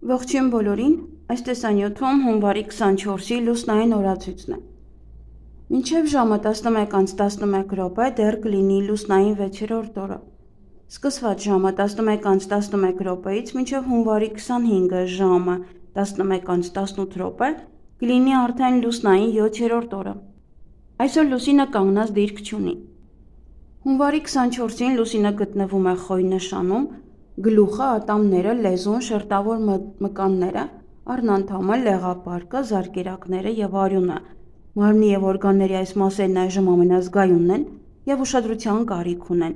Ողջույն բոլորին, այս տեսանյութում հունվարի 24-ի լուսնային օրացույցն է։ Մինչև ժամը 11:11 դեռ կլինի լուսնային 6-րդ օրը։ Սկսված ժամը 11:11-ից մինչև հունվարի 25-ը ժամը 11:18 կլինի արդեն լուսնային 7-րդ օրը։ Այսօր լուսինը կանգնած դիրք չունի։ Հունվարի 24-ին լուսինը գտնվում է Խոյ նշանում, գլուխը, ատամները, լեզուն, շերտավոր մկանները, առնանդամը, լեղապարկը, զարկերակները և արյունը։ Մարմնի և օրգանների այս մասերն այժմ ամենազգայունն են և ուշադրության կարիք ունեն,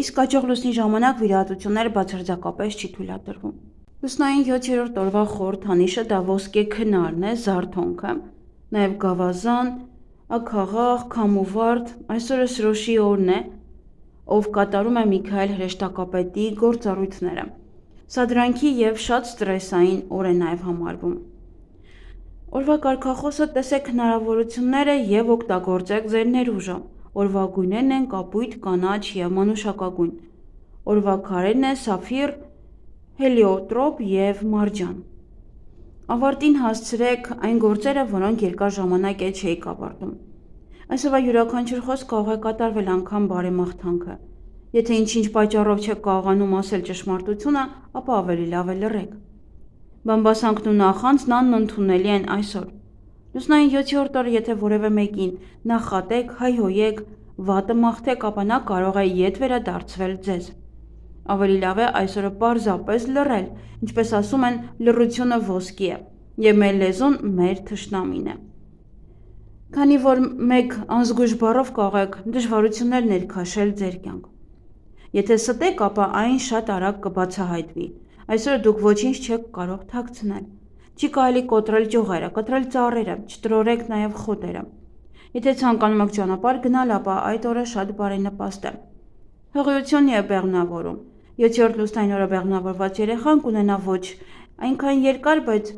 իսկ աճող լուսնի ժամանակ վիրահատությունները բացարձակապես չի թույլատրվում։ Լուսնային 7-րդ օրվա խորհրդանիշը դա ոսկե քնարն է, զարթոնքը, նաև գավազան, աքաղաղ, քամուվարդ, այսօրը Սրոշի օրն է, ով կատարում է Միքայել հրեշտակապետի գործառույթները։ Սա դրանքի և շատ ստրեսային օր է նաև համարվում։ Օրվա կարգախոսը տեսեք հնարավորությունները և օգտագործեք ձեր ներուժը։ Օրվա գույներն են կապույտ, կանաչ և մանուշակագույն։ Օրվա քարերն են սափիր, հելիոտրոպ և մարջան։ Ավարտին հասցրեք այն գործերը, որոնք երկար ժամանակ էլ չէիք ավարտում։ Այսօրվա յուրաքանչյուր խոսք կարող է կատարվել անգամ բարեմաղթանքը։ Եթե ինչ-ինչ պատճառով չեք կարողանում ասել ճշմարտությունը, ապա ավելի լավ է լռեք։ Բամբասանքն ու նախանձն անընդունելի են այսօր։ Լուսնային 7-րդ օրը եթե որևէ մեկին նախատեք, հայհոյեք, վատը մաղթեք, ապա նա կարող է ետ վերադարձվել ձեզ։ Ավելի լավ է այսօրը պարզապես լռել, ինչպես ասում են, լռությունը ոսկի է, և մեր լեզուն մեր թշնամին է։ Քանի որ մեկ անզգույշ բառով կարող եք դժվարություններ ներքաշել ձեր կյանք։ Եթե ստեք, ապա այն շատ արագ կբացահայտվի։ Այսօր դուք ոչինչ չեք կարող թաքցնել։ Չի կարելի կոտրել ճյուղերը, կտրել ծառերը, չտրորեք նաև խոտերը։ Եթե ցանկանում եք ճանապարհ գնալ, ապա այդ օրը շատ բարենպաստ է։ Հղիություն և բեղմնավորում։ 7-րդ լուսնային օրը բեղմնավորված երեխան կունենա ոչ այնքան երկար, բայց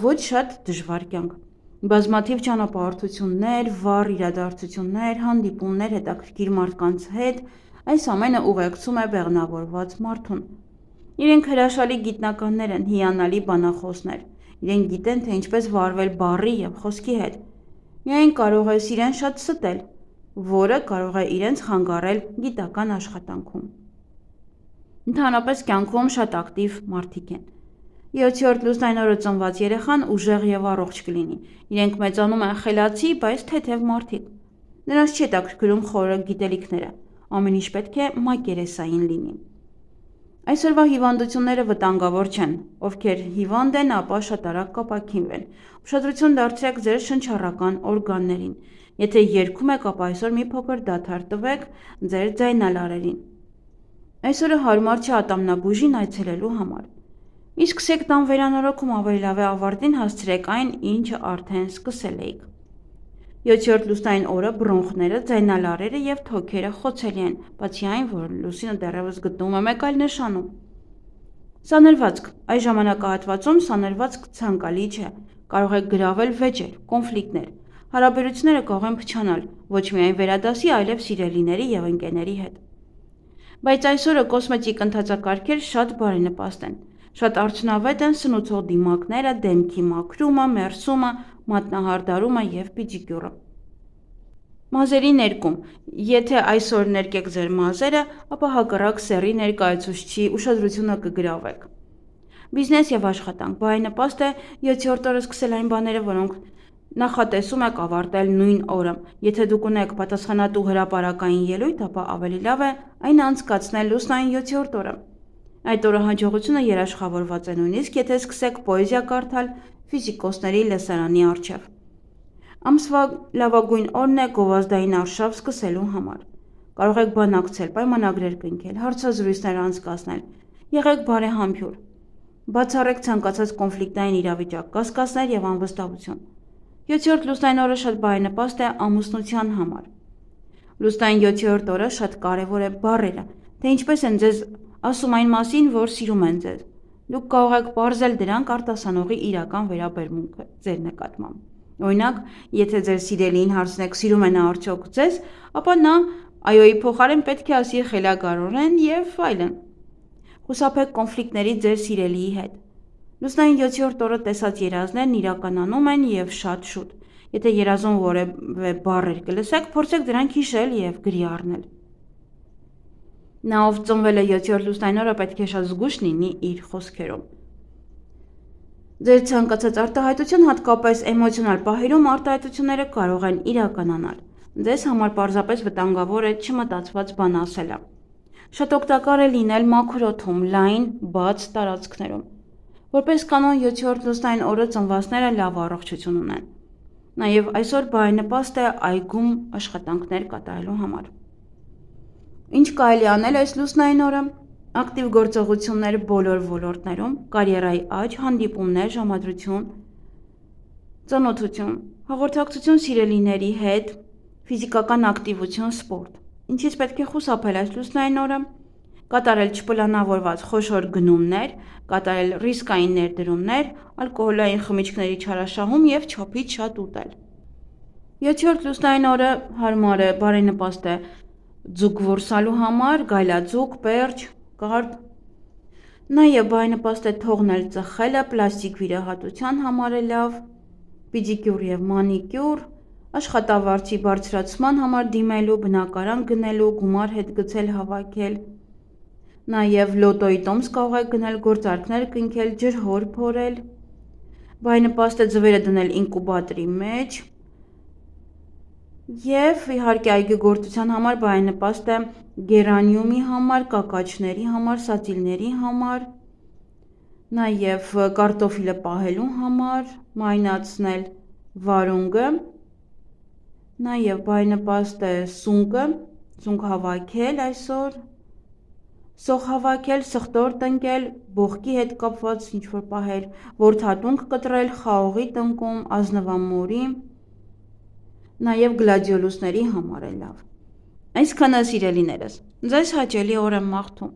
ոչ շատ դժվար կյանք։ Բազմաթիվ ճանապարհորդություններ, վառ իրադարձություններ, հանդիպումներ հետաքրքիր մարդկանց հետ, այս ամենը ուղեկցում է բեղմնավորված մարդուն։ Իրենք հրաշալի գիտնականներ են, հիանալի բանախոսներ։ Իրենք գիտեն, թե ինչպես վարվել բառի և խոսքի հետ։ Միայն կարող ես իրեն շատ ստել, որը կարող է իրենց խանգարել գիտական աշխատանքում։ Ընդհանրապես կյանքում շատ ակտիվ մարդիկ են։ 7-րդ լուսնային օրը ծնված երեխան ուժեղ և առողջ կլինի։ Իրենք մեծանում են խելացի, բայց թեթև մարդիկ։ Նրանց չի հետաքրքրում խորը գիտելիքները։ Ամեն ինչ պետք է մակերեսային լինի։ Այսօրվա հիվանդությունները վտանգավոր չեն։ Ովքեր հիվանդ են, ապա շատ արագ կապաքինվեն։ Ուշադրություն դարձրեք ձեր շնչառական օրգաններին։ Եթե երգում եք, ապա այսօր մի փոքր դադար տվեք ձեր ձայնալարերին։ Այսօրը հարմար չէ ատամնաբույժին այցելելու համար։ Մի սկսեք տան վերանորոգում, ավելի լավ է ավարտին հասցրեք այն, ինչ արդեն սկսել էիք։ 7-րդ լուսնային օրը բրոնխները, ձայնալարերը և թոքերը խոցելի են, բացի այն, որ լուսինը դեռևս գտնվում է մեկ այլ նշանում։ Սանրվածք։ Այս ժամանակահատվածում սանրվածք ցանկալի չէ։ Կարող եք գրավել վեճեր, կոնֆլիկտներ։ Հարաբերությունները կարող են փչանալ, ոչ միայն վերադասի, այլև սիրելիների և ընկերների հետ։ Բայց այսօրը կոսմետիկ ընթացակարգեր շատ բարենպաստ են։ Շատ արդյունավետ են սնուցող դիմակները, դեմքի մաքրումը, մերսումը, մատնահարդարումը և պիդիկյուրը։ Մազերի ներկում։ Եթե այսօր ներկեք ձեր մազերը, ապա հակառակ սեռի ներկայացուցչի ուշադրությունը կգրավեք։ Բիզնես և աշխատանք։ Բարենպաստ է 7-րդ օրը սկսել այն բաները, որոնք նախատեսում եք ավարտել նույն օրը։ Եթե դուք ունեք պատասխանատու հրապարակային ելույթ, ապա ավելի լավ է այն անցկացնել լուսնային 7-րդ օրը։ Այդ օրը հաջողությունը երաշխավորված է նույնիսկ, եթե սկսեք պոեզիա կարդալ ֆիզիկոսների լսարանի առջև։ Ամսվա լավագույն օրն է գովազդային արշավ սկսելու համար։ Կարող եք բանակցել, պայմանագրեր կնքել, հարցազրույցներ անցկացնել, եղեք բարեհամբույր։ Բացառեք ցանկացած կոնֆլիկտային իրավիճակ, կասկածներ և անվստահություն։ 7-րդ լուսնային օրը շատ բարենպաստ է ամուսնության համար։ Լուսնային 7-րդ օրը շատ կարևոր է բառերը, թե ինչպես են ձեզ ասում այն մասին, որ սիրում են ձեզ։ Դուք կարող եք պարզել դրանք արտասանողի իրական վերաբերմունքը ձեր նկատմամբ։ Օրինակ, եթե ձեր սիրելիին հարցնեք սիրում է նա արդյոք ձեզ, ապա նա այոյի փոխարեն պետք է ասի խելագարորեն և այլն։ Խուսափեք կոնֆլիկտներից ձեր սիրելիի հետ։ Լուսնային 7-րդ օրը տեսած երազներն իրականանում են եւ շատ շուտ։ Եթե երազում որևէ բառեր կլսեք, փորձեք դրանք հիշել եւ գրի առնել։ Նա, ով ծնվել է 7-րդ լուսնային օրը, պետք է շատ զգույշ լինի իր խոսքերում։ Ձեր ցանկացած արտահայտություն, հատկապես էմոցիոնալ պահերում, արտահայտությունները կարող են իրականանալ։ Ձեզ համար պարզապես վտանգավոր է չմտածված բան ասելը։ Շատ օգտակար է լինել մաքուր օդում, լայն, բաց տարածքներում։ Որպես կանոն 7-րդ լուսնային օրը ծնվածները լավ առողջություն ունեն։ Նաև այսօր բարենպաստ է այգում աշխատանքներ կատարելու համար։ Ինչ կարելի անել այս լուսնային օրը։ Ակտիվ գործողություններ բոլոր ոլորտներում, կարիերայի աճ, հանդիպումներ, ժամադրություն, ծանոթություն, հաղորդակցություն սիրելիների հետ, ֆիզիկական ակտիվություն, սպորտ։ Ինչից պետք է խուսափել այս լուսնային օրը։ Կատարել չպլանավորված խոշոր գնումներ, կատարել ռիսկային ներդրումներ, ալկոհոլային խմիչքների չարաշահում եւ չափից շատ ուտել։ 7-րդ լուսնային օրը հարմար է, բարենպաստ է ձուկ որսալու համար, գայլաձուկ, պերճ, կարդ։ Նաև բարենպաստ է թողնել ծխելը, պլաստիկ վիրահատության համար է լավ, պեդիկյուր եւ մանիկյուր, աշխատավարձի բարձրացման համար դիմելու, բնակարան գնելու, գումար հետ գցել, հավաքել։ Նաև լոտոյի տոմս կարող եք գնել, գործարքներ կնքել, ջրհոր փորել։ Բարենպաստ է ձվերը դնել ինկուբատորի մեջ։ Եվ իհարկե այգեգործության համար բարենպաստ է գերանիումի համար, կակաչների համար, սացիլների համար, նաև կարտոֆիլը պահելու համար, մարինացնել վարունգը, նաև բարենպաստ է սունկ հավաքել այսօր, սոխ հավաքել, սխտոր տնկել, բողկի հետ կապված ինչ-որ պահեր, որդատունք կտրել, խաղողի տնկում, ազնվամորի, նաև գլադիոլուսների համար է լավ։ Այսքանը սիրելիներս, ձեզ հաճելի օր եմ մաղթում։